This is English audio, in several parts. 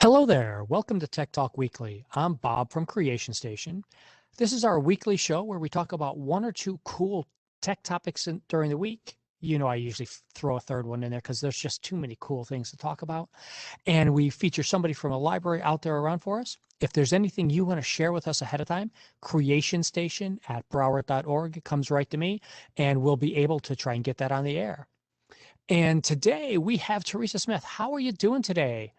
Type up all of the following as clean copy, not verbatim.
Hello there. Welcome to Tech Talk Weekly. I'm Bob from Creation Station. This is our weekly show where we talk about one or two cool tech topics during the week. You know, I usually throw a third one in there because there's just too many cool things to talk about. And we feature somebody from a library out there around for us. If there's anything you want to share with us ahead of time, Creation Station at broward.org comes right to me, and we'll be able to try and get that on the air. And today we have Teresa Smith. How are you doing today?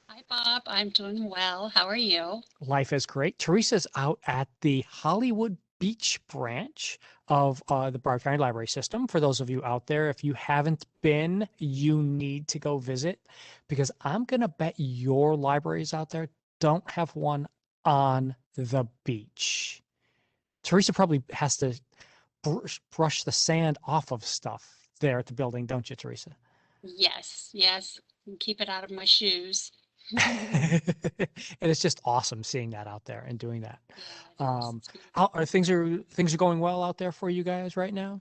Hi, Bob. I'm doing well. How are you? Life is great. Teresa's out at the Hollywood Beach branch of the Broward County Library System. For those of you out there, if you haven't been, you need to go visit because I'm going to bet your libraries out there don't have one on the beach. Teresa probably has to brush the sand off of stuff there at the building, don't you, Teresa? Yes, yes. And keep it out of my shoes. And it's just awesome seeing that out there and doing that. Yeah, it is. Um, It's how beautiful. are things are going well out there for you guys right now?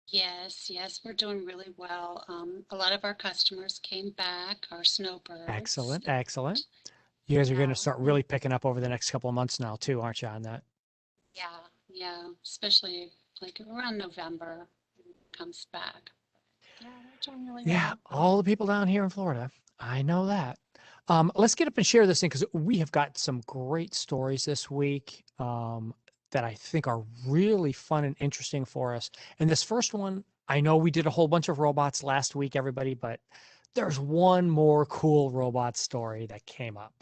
Yes, yes, we're doing really well. A lot of our customers came back, our snowbirds. Excellent, excellent. You guys are going to Yeah, start really picking up over the next couple of months now too, aren't you, on that? yeah, yeah. Especially like around November, it comes back. Yeah, we're doing really Yeah, well. all the people down here in Florida. I know that. Let's get up and share this thing because we have got some great stories this week that I think are really fun and interesting for us. And this first one, I know we did a whole bunch of robots last week, everybody, but there's one more cool robot story that came up.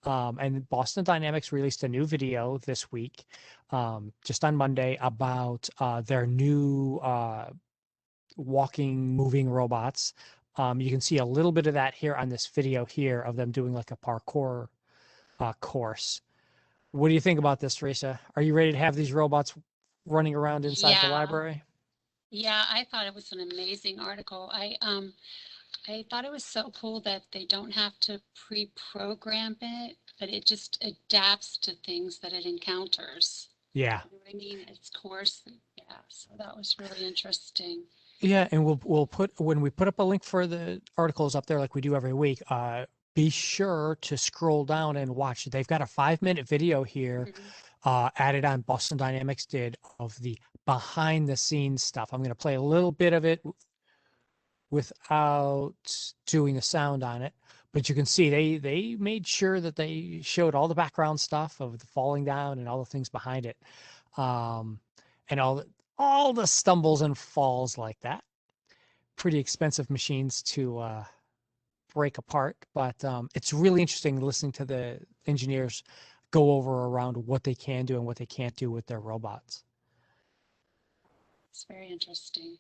And Boston Dynamics released a new video this week, just on Monday, about their new walking, moving robots. You can see a little bit of that here on this video here of them doing like a parkour course. What do you think about this, Teresa? Are you ready to have these robots running around inside the Yeah, library? yeah. I thought it was an amazing article. I thought it was so cool that they don't have to pre-program it, but it just adapts to things that it encounters. Yeah. You know what I mean? Its course. Yeah, so that was really interesting. Yeah, and we'll put when we put up a link for the articles up there like we do every week, be sure to scroll down and watch. They've got a 5-minute video here Mhm. added on Boston Dynamics did of the behind the scenes stuff. I'm going to play a little bit of it without doing the sound on it, but you can see they made sure that they showed all the background stuff of the falling down and all the things behind it, um, and all the stumbles and falls like that. Pretty expensive machines to break apart, but it's really interesting listening to the engineers go over around what they can do and what they can't do with their robots. It's very interesting.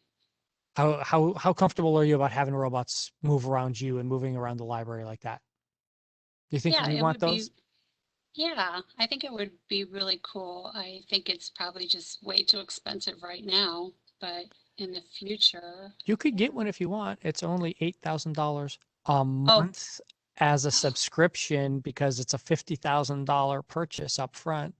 How comfortable are you about having robots move around you and moving around the library like that? Do you think Yeah, we it want would those? be, yeah, I think it would be really cool. I think it's probably just way too expensive right now, but in the future, You could get yeah. one if you want. It's only $8,000 a Oh, month as a subscription because it's a $50,000 purchase up front.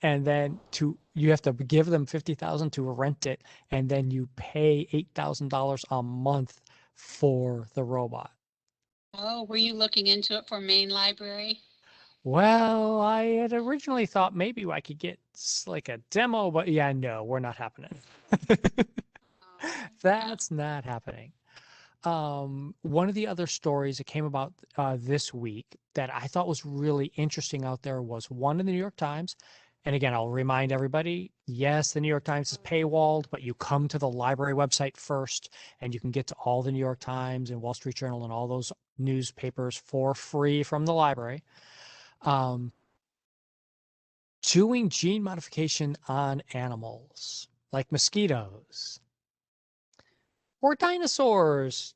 And then to you have to give them 50,000 to rent it, and then you pay $8,000 a month for the robot. oh, were you looking into it for main library? Well, I had originally thought maybe I could get like a demo, but yeah, no, we're not happening. Oh, yeah. That's not happening. One of the other stories that came about this week that I thought was really interesting out there was one in the New York Times. And again, I'll remind everybody, yes, the New York Times is paywalled, but you come to the library website first and you can get to all the New York Times and Wall Street Journal and all those newspapers for free from the library. Um, Doing gene modification on animals like mosquitoes or dinosaurs.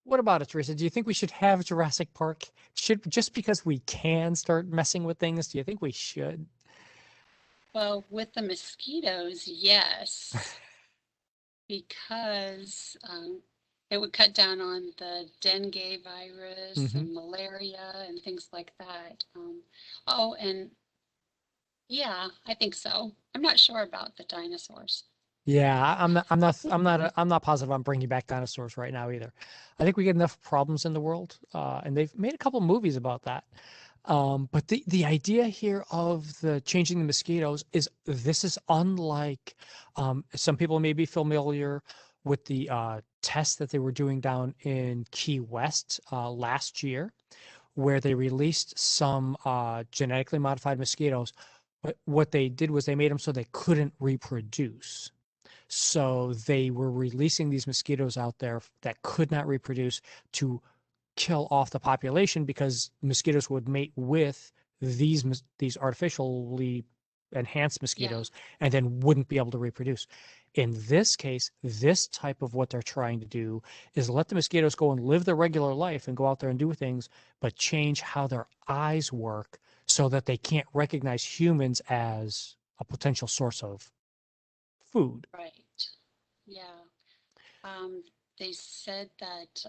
What about it, Teresa? Do you think we should have Jurassic Park? Should just because we can start messing with things, do you think we should? Well, with the mosquitoes, yes, because it would cut down on the dengue virus Hmm. and malaria and things like that. Oh, and yeah, I think so. I'm not sure about the dinosaurs. Yeah, I'm not positive I'm bringing back dinosaurs right now either. I think we get enough problems in the world, and they've made a couple movies about that. But the idea here of the changing the mosquitoes is this is unlike some people may be familiar with the test that they were doing down in Key West last year, where they released some genetically modified mosquitoes. But what they did was they made them so they couldn't reproduce. So they were releasing these mosquitoes out there that could not reproduce to kill off the population because mosquitoes would mate with these artificially enhanced Yeah, mosquitoes and then wouldn't be able to reproduce. In this case, this type of what they're trying to do is let the mosquitoes go and live their regular life and go out there and do things, but change how their eyes work so that they can't recognize humans as a potential source of food. right. Yeah. Um, they said that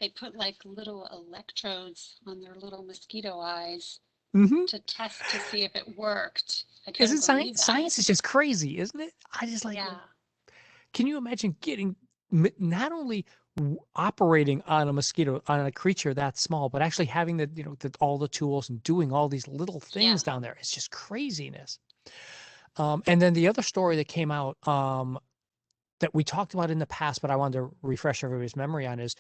they put like little electrodes on their little mosquito eyes Hmm. to test to see if it worked. I Isn't couldn't believe science? that. Science is just crazy, isn't it? I just like, Yeah, can you imagine getting not only operating on a mosquito, on a creature that small, but actually having all the tools and doing all these little yeah. things down there? It's just craziness. And then the other story that came out that we talked about in the past, but I wanted to refresh everybody's memory on is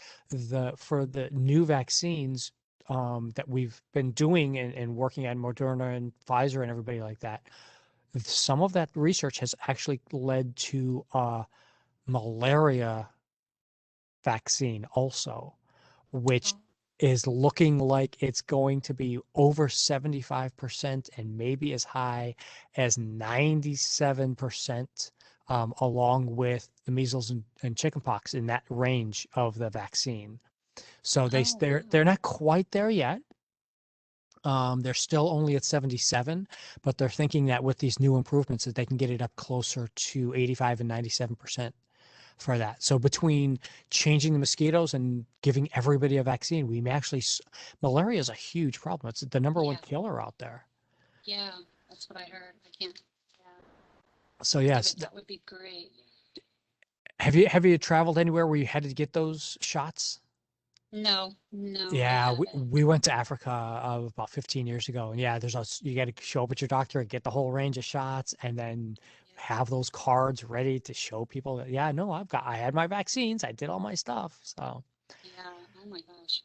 for the new vaccines that we've been doing and working on Moderna and Pfizer and everybody like that. Some of that research has actually led to malaria vaccine also, which Oh, is looking like it's going to be over 75% and maybe as high as 97%, along with the measles and chickenpox in that range of the vaccine. So oh, they're not quite there yet. They're still only at 77, but they're thinking that with these new improvements that they can get it up closer to 85 and 97% for that. So between changing the mosquitoes and giving everybody a vaccine, we may actually malaria is a huge problem. It's the number one yeah, killer out there. yeah. That's what I heard. I can't. Yeah, So give yes, it. That would be great. have you traveled anywhere where you had to get those shots? No, no, I Yeah, haven't. we went to Africa about 15 years ago, and yeah, you got to show up at your doctor and get the whole range of shots, and then Yeah, have those cards ready to show people that yeah, no, I had my vaccines, I did all my stuff. So yeah. Oh my gosh.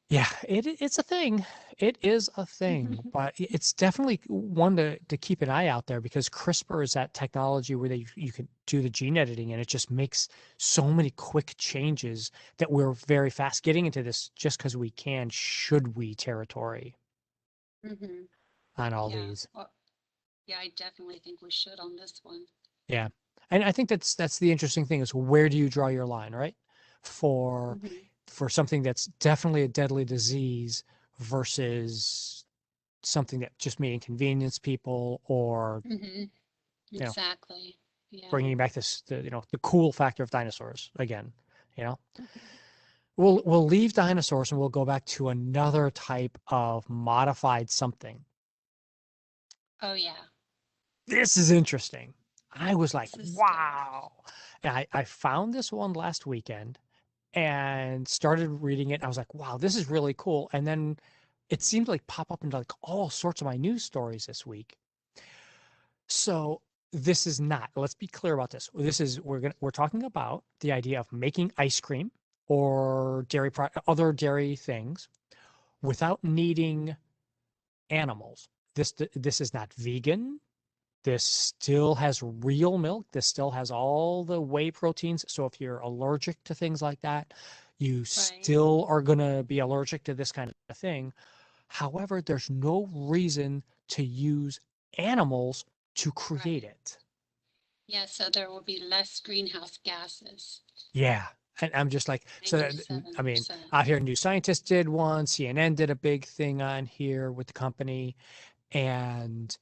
yeah, it's a thing. It is a thing, but it's definitely one to keep an eye out there because CRISPR is that technology where you can do the gene editing and it just makes so many quick changes that we're very fast getting into this just because we can, should we territory Hmm. on all Yeah. these. Well, yeah, I definitely think we should on this one. Yeah. And I think that's the interesting thing is where do you draw your line, right? For Hmm. for something that's definitely a deadly disease versus something that just may inconvenience people or Hmm. you know Exactly. Yeah. bringing back the cool factor of dinosaurs again. you know we'll leave dinosaurs and we'll go back to another type of modified something. Oh yeah. This is interesting. I was like, This is scary. wow. And I found this one last weekend and started reading it. I was like, wow, this is really cool. And then it seemed to like pop up into like all sorts of my news stories this week. So this is not, let's be clear about this. This is we're talking about the idea of making ice cream or other dairy things without needing animals. This is not vegan. This still has real milk. This still has all the whey proteins. So if you're allergic to things like that, you Right. still are going to be allergic to this kind of thing. However, there's no reason to use animals to create Right. it. Yeah, so there will be less greenhouse gases. Yeah. And I'm just like, I mean, 97%. out here, New Scientist did one, CNN did a big thing on here with the company. And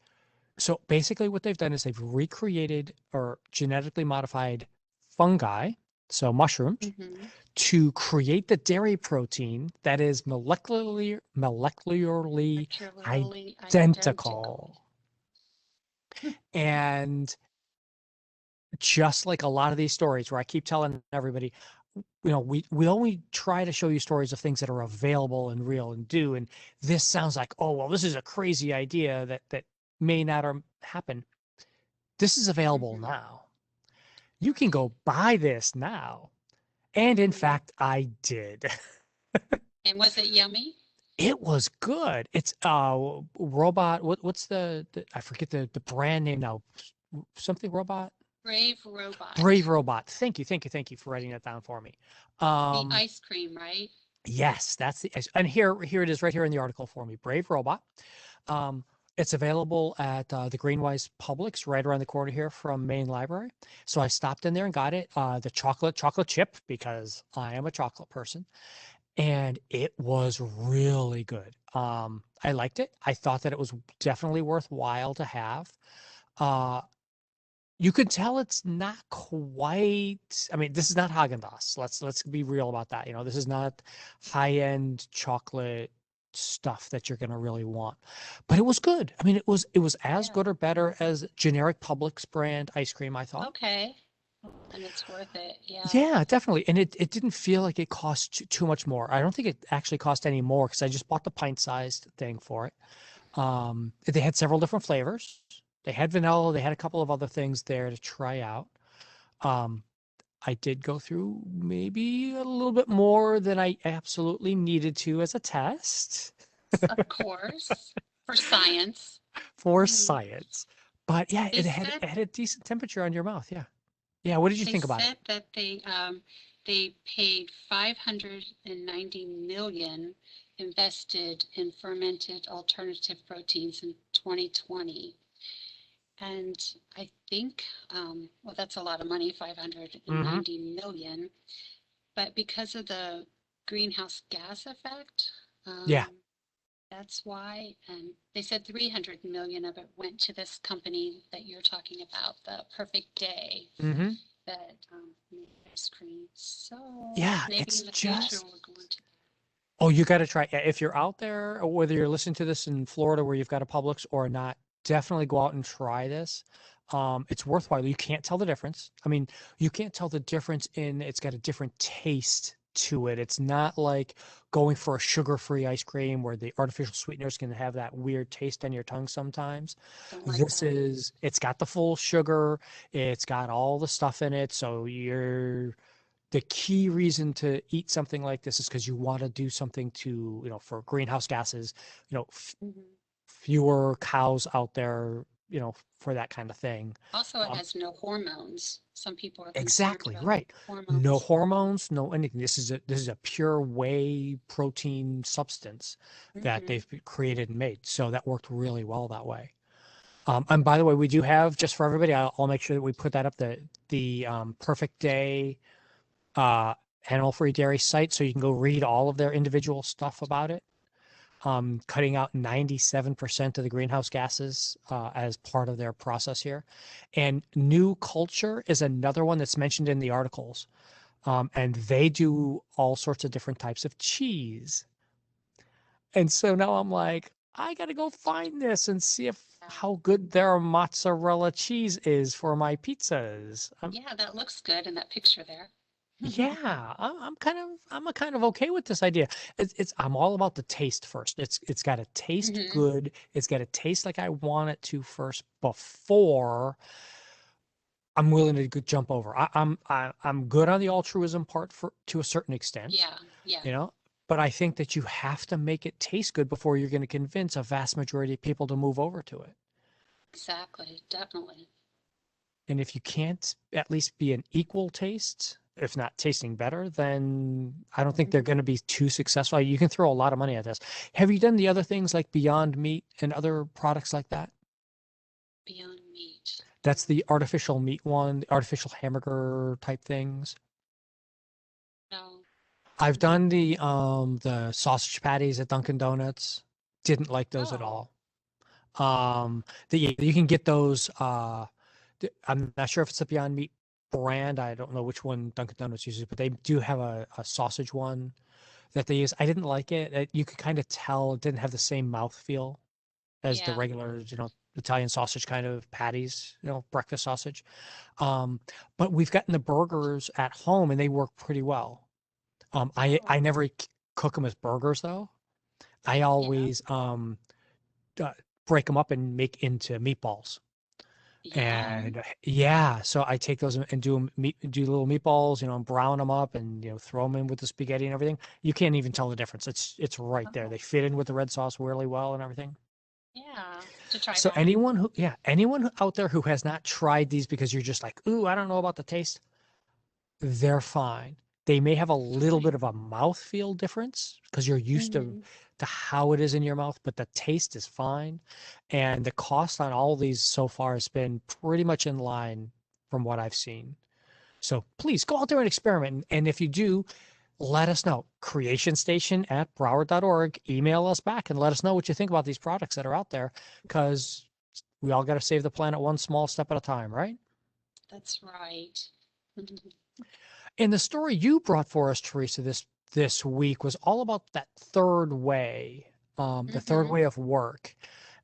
so basically, what they've done is they've recreated or genetically modified fungi, so mushrooms, Mm-hmm. to create the dairy protein that is molecularly Particularly identical. identical. And just like a lot of these stories where I keep telling everybody, we only try to show you stories of things that are available and real and do. And this sounds like, oh, well, this is a crazy idea that may not or happen. This is available Hmm. now. You can go buy this now. And in Hmm. fact, I did. And was it yummy? It was good. It's robot. What's the I forget the brand name now. Something robot. Brave Robot. Brave Robot. Thank you for writing that down for me. The Um, ice cream, right? yes, that's the and here it is right here in the article for me. Brave Robot. Um, it's available at the Greenwise Publix right around the corner here from Main Library. So I stopped in there and got it. The chocolate chip because I am a chocolate person, and it was really good. I liked it. I thought that it was definitely worthwhile to have. Uh, you could tell it's not quite. I mean, this is not Haagen-Dazs. Let's be real about that. This is not high-end chocolate stuff that you're going to really want. But it was good. I mean, it was as Yeah. good or better as generic Publix brand ice cream, I thought. Okay. And it's worth it. Yeah. Yeah, definitely. And it didn't feel like it cost too much more. I don't think it actually cost any more because I just bought the pint-sized thing for it. They had several different flavors. They had vanilla, they had a couple of other things there to try out. Um, I did go through maybe a little bit more than I absolutely needed to as a test Of course. For science. for Hmm. science. But yeah, They it said had a decent temperature on your mouth. Yeah. Yeah. What did you they think about it? said that they paid 590 million invested in fermented alternative proteins in 2020. And I think, well, that's a lot of money, Hmm. 590 million. But because of the greenhouse gas effect, Yeah. um, that's why. And they said 300 million of it went to this company that you're talking about, the Perfect Day, Hmm. that made ice cream. So Yeah. maybe It's in the future just, we're going to. oh, you got to try. Yeah, if you're out there, or whether you're listening to this in Florida where you've got a Publix or not, definitely go out and try this. It's worthwhile. You can't tell the difference. I mean, you can't tell the difference in it's got a different taste to it. It's not like going for a sugar-free ice cream where the artificial sweeteners can have that weird taste on your tongue sometimes. Don't like This that. is, it's got the full sugar, it's got all the stuff in it, so the key reason to eat something like this is because you want to do something to, for greenhouse gases, Hmm. fewer cows out there, for that kind of thing. Also, it Um, has no hormones. Some people are concerned exactly about right. No hormones. hormones, no anything. This is a pure whey protein substance that Hmm. they've created and made. So that worked really well that way. And by the way, we do have just for everybody. I'll make sure that we put that up the Perfect Day uh, animal-free dairy site, so you can go read all of their individual stuff about it. Cutting out 97% of the greenhouse gases as part of their process here. And New Culture is another one that's mentioned in the articles. And they do all sorts of different types of cheese. And so now I'm like, I gotta go find this and see if how good their mozzarella cheese is for my pizzas. Yeah, that looks good in that picture there. Yeah, I'm kind of okay with this idea. I'm all about the taste first. It's got to taste Hmm. good. It's got to taste like I want it to first before I'm willing to jump over. I'm good on the altruism part for to a certain extent, Yeah, yeah, you know, but I think that you have to make it taste good before you're going to convince a vast majority of people to move over to it. exactly. Definitely. And if you can't at least be an equal taste, if not tasting better, then I don't think they're Hmm. going to be too successful. You can throw a lot of money at this. Have you done the other things like Beyond Meat and other products like that? Beyond meat. That's the artificial meat one, the artificial hamburger type things. No. I've Hmm. done the sausage patties at Dunkin' Donuts. Didn't like those at Oh, all. You can get those I'm not sure if it's a Beyond Meat brand. I don't know which one Dunkin' Donuts uses, but they do have a sausage one that they use. I didn't like it. You could kind of tell it didn't have the same mouth feel as the yeah. regular, Italian sausage kind of patties, breakfast sausage. But we've gotten the burgers at home and they work pretty well. I Oh, never cook them as burgers though. I yeah. always uh, break them up and make into meatballs. Yum. And yeah, so I take those and do little meatballs, and brown them up and throw them in with the spaghetti and everything. You can't even tell the difference. It's right there. Oh, They fit in with the red sauce really well and everything. yeah. To try So that. anyone out there who has not tried these because you're just like, ooh, I don't know about the taste, they're fine. They may have a little Right. bit of a mouthfeel difference because you're used Hmm. to how it is in your mouth, but the taste is fine. And the cost on all of these so far has been pretty much in line from what I've seen. So please go out there and experiment. And if you do, let us know. Creationstation@broward.org. Email us back and let us know what you think about these products that are out there because we all got to save the planet one small step at a time, right? That's right. And the story you brought for us, Teresa, this week was all about that third way, the third Hmm. way of work.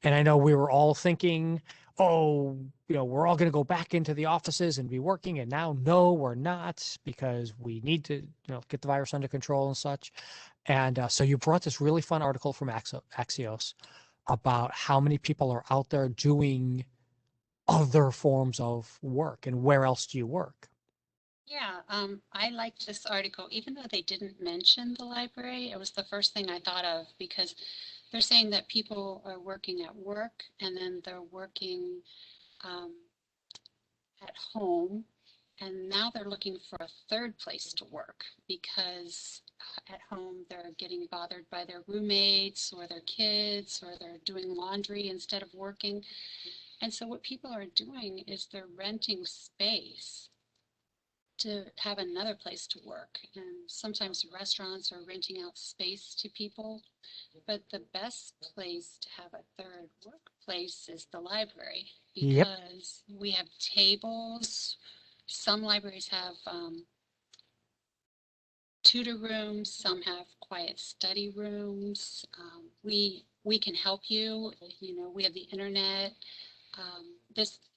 And I know we were all thinking, oh, we're all going to go back into the offices and be working. And now, no, we're not because we need to, get the virus under control and such. And so you brought this really fun article from Axios about how many people are out there doing other forms of work and where else do you work? Yeah, I liked this article, even though they didn't mention the library. It was the first thing I thought of because they're saying that people are working at work and then they're working um, at home, and now they're looking for a third place to work because at home they're getting bothered by their roommates or their kids or they're doing laundry instead of working. And so what people are doing is they're renting space to have another place to work. And sometimes restaurants are renting out space to people, but the best place to have a third workplace is the library Yep. because we have tables. Some libraries have tutor rooms, some have quiet study rooms. We can help you. We have the internet.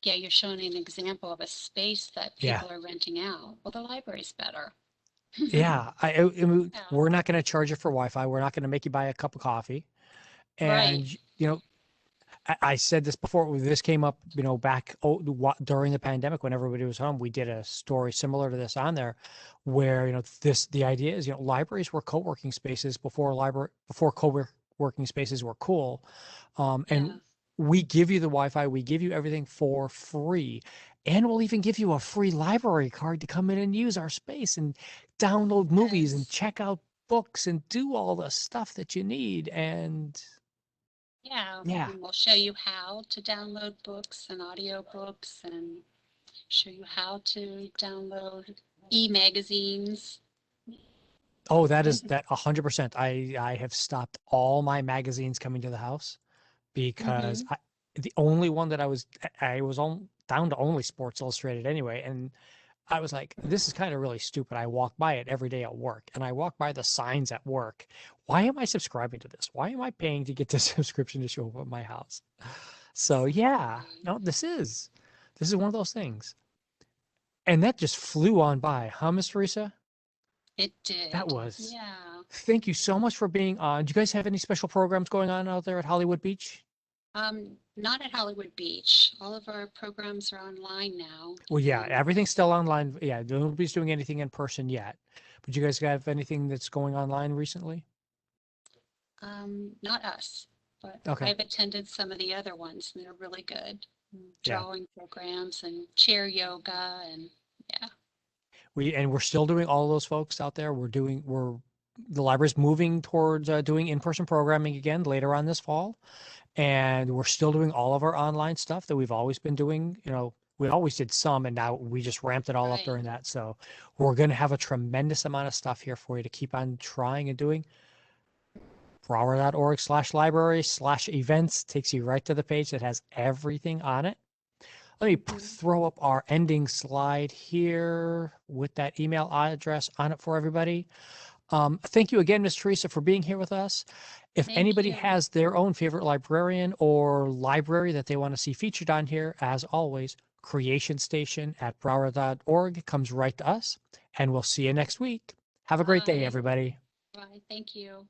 Yeah, you're showing an example of a space that Yeah. people are renting out. Well, the library's better. Yeah, Yeah, we're not going to charge you for Wi-Fi. We're not going to make you buy a cup of coffee. right. And I said this before. This came up, back during the pandemic when everybody was home. We did a story similar to this on there, where the idea is libraries were co-working spaces before co-working spaces were cool, Yeah, and we give you the Wi-Fi, we give you everything for free, and we'll even give you a free library card to come in and use our space and download movies and yes. check out books and do all the stuff that you need. And Yeah, yeah. and we'll show you how to download books and audiobooks and show you how to download e-magazines. Oh, that is that 100%. I have stopped all my magazines coming to the house because Hmm. the only one that I was on down to only Sports Illustrated anyway, and I was like, this is kind of really stupid. I walk by it every day at work, and I walk by the signs at work. Why am I subscribing to this? Why am I paying to get this subscription to show up at my house? So yeah, Exactly. no, this is one of those things, and that just flew on by, huh, Miss Teresa? It That did. was. Yeah. Thank you so much for being on. Do you guys have any special programs going on out there at Hollywood Beach? Not at Hollywood Beach. All of our programs are online now. Well, yeah, everything's still online. Yeah, nobody's doing anything in person yet. But you guys have anything that's going online recently? Not us, but Okay. I've attended some of the other ones and they're really good. Yeah. Drawing programs and chair yoga and yeah. We're still doing all those folks out there. We're the library's moving towards doing in-person programming again later on this fall. And we're still doing all of our online stuff that we've always been doing. We always did some, and now we just ramped it all up Right. during that. So we're going to have a tremendous amount of stuff here for you to keep on trying and doing. Broward.org/library/events takes you right to the page that has everything on it. Let me Hmm. throw up our ending slide here with that email address on it for everybody. Thank you again, Miss Teresa, for being here with us. If Thank anybody you. has their own favorite librarian or library that they want to see featured on here, as always, creationstation@broward.org comes right to us, and we'll see you next week. Have a great day, Bye. everybody. Bye. Thank you.